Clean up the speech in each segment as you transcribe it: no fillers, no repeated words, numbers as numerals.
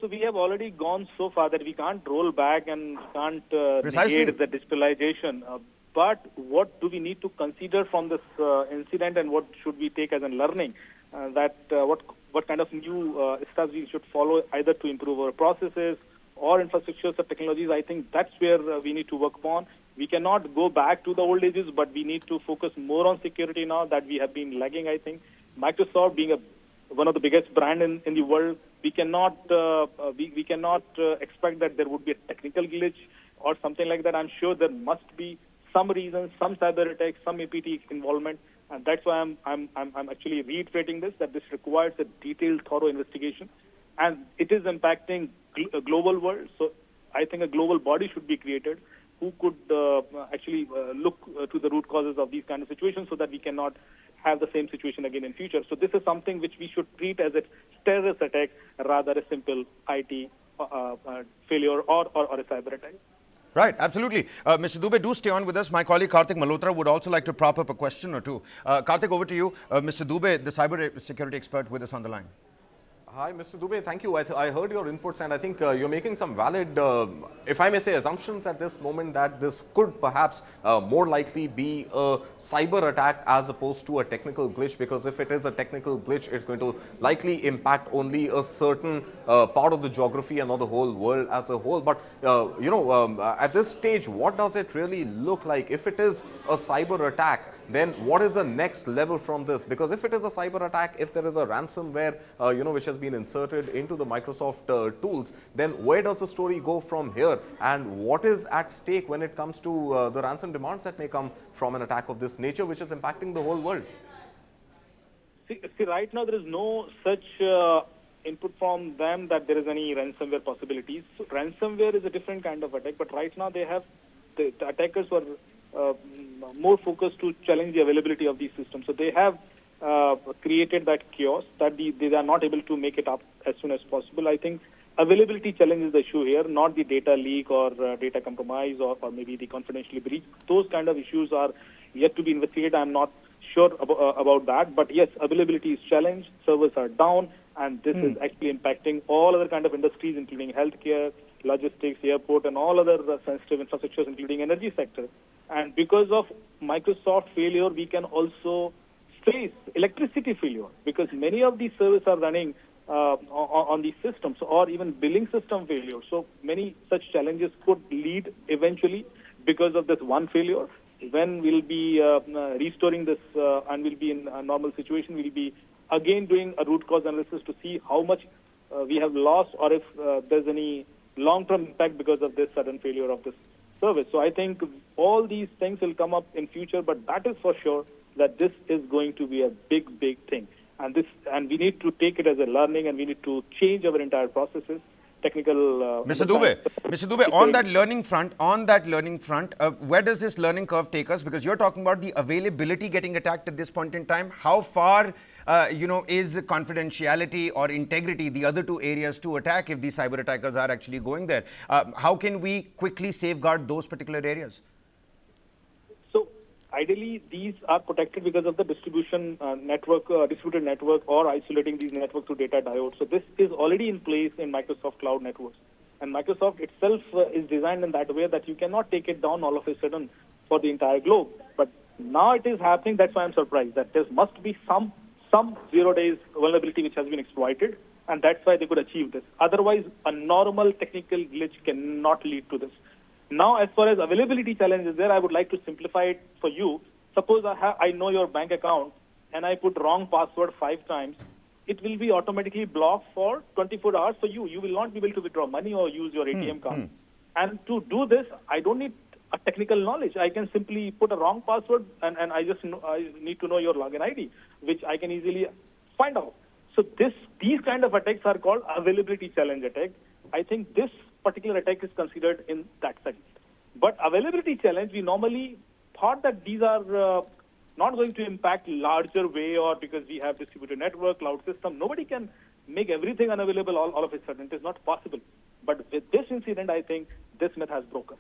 So we have already gone so far that we can't roll back and can't Precisely. negate the digitalization. But what do we need to consider from this incident, and what should we take as a learning? What kind of new steps we should follow, either to improve our processes or infrastructures or technologies. I think that's where we need to work upon. We cannot go back to the old ages, but we need to focus more on security now that we have been lagging, I think. Microsoft being one of the biggest brand in the world, we cannot expect that there would be a technical glitch or something like that. I'm sure there must be some reason, some cyber attack, some APT involvement, and that's why I'm actually reiterating this, that this requires a detailed, thorough investigation, and it is impacting a global world. So I think a global body should be created who could actually look to the root causes of these kind of situations, so that we cannot have the same situation again in future. So this is something which we should treat as a terrorist attack rather a simple IT failure or a cyber attack. Right, absolutely. Mr. Dubey, do stay on with us. My colleague Karthik Malhotra would also like to prop up a question or two. Karthik, over to you. Mr. Dubey, the cyber security expert, with us on the line. Hi, Mr. Dubey. Thank you. I heard your inputs, and I think you're making some valid, if I may say, assumptions at this moment that this could perhaps more likely be a cyber attack as opposed to a technical glitch, because if it is a technical glitch, it's going to likely impact only a certain part of the geography and not the whole world as a whole. But, at this stage, what does it really look like? If it is a cyber attack, then what is the next level from this? Because if it is a cyber attack, if there is a ransomware, which has been inserted into the Microsoft tools, then where does the story go from here? And what is at stake when it comes to the ransom demands that may come from an attack of this nature, which is impacting the whole world? See, right now there is no such input from them that there is any ransomware possibilities. So ransomware is a different kind of attack, but right now the attackers were more focused to challenge the availability of these systems. So they have created that chaos that they are not able to make it up as soon as possible. I think availability challenge is the issue here, not the data leak or data compromise or maybe the confidentiality breach. Those kind of issues are yet to be investigated. I'm not sure about that. But yes, availability is challenged, servers are down, and this is actually impacting all other kind of industries, including healthcare, logistics, airport, and all other sensitive infrastructures, including energy sector. And because of Microsoft failure, we can also face electricity failure, because many of these servers are running on these systems, or even billing system failure. So many such challenges could lead eventually, because of this one failure. When we'll be restoring this and we'll be in a normal situation, we'll be again doing a root cause analysis to see how much we have lost, or if there's any long-term impact because of this sudden failure of this service. So I think all these things will come up in future, but that is for sure that this is going to be a big, big thing. And we need to take it as a learning, and we need to change our entire processes, technical. Mr. Dubey, on that learning front, where does this learning curve take us? Because you're talking about the availability getting attacked at this point in time. How far, is confidentiality or integrity the other two areas to attack if these cyber attackers are actually going there? How can we quickly safeguard those particular areas? Ideally, these are protected because of the distributed network, or isolating these networks to data diodes. So this is already in place in Microsoft Cloud Networks. And Microsoft itself is designed in that way that you cannot take it down all of a sudden for the entire globe. But now it is happening. That's why I'm surprised that there must be some 0 days vulnerability which has been exploited, and that's why they could achieve this. Otherwise, a normal technical glitch cannot lead to this. Now, as far as availability challenge is there, I would like to simplify it for you. Suppose I know your bank account and I put wrong password 5 times. It will be automatically blocked for 24 hours for you. You will not be able to withdraw money or use your ATM card. And to do this, I don't need a technical knowledge. I can simply put a wrong password, and I need to know your login ID, which I can easily find out. So these kind of attacks are called availability challenge attack. I think this particular attack is considered in that segment. But availability challenge, we normally thought that these are not going to impact larger way, or because we have distributed network, cloud system. Nobody can make everything unavailable all of a sudden. It is not possible. But with this incident, I think this myth has broken.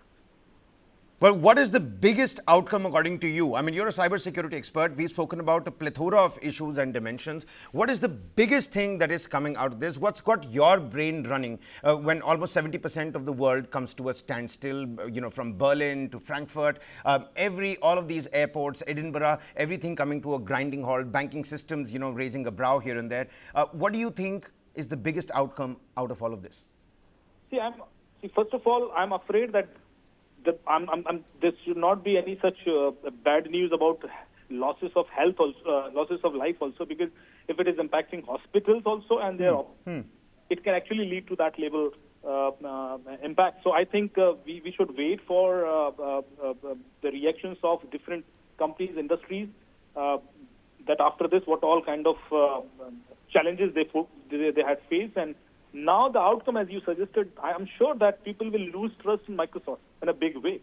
Well, what is the biggest outcome according to you? I mean, you're a cybersecurity expert. We've spoken about a plethora of issues and dimensions. What is the biggest thing that is coming out of this? What's got your brain running when almost 70% of the world comes to a standstill, from Berlin to Frankfurt, all of these airports, Edinburgh, everything coming to a grinding halt, banking systems, raising a brow here and there. What do you think is the biggest outcome out of all of this? First of all, I'm afraid that there should not be any such bad news about losses of health, also, losses of life also, because if it is impacting hospitals also, and it can actually lead to that level impact. So I think we should wait for the reactions of different companies, industries, that after this, what all kind of challenges they had faced. And now the outcome, as you suggested, I am sure that people will lose trust in Microsoft in a big way.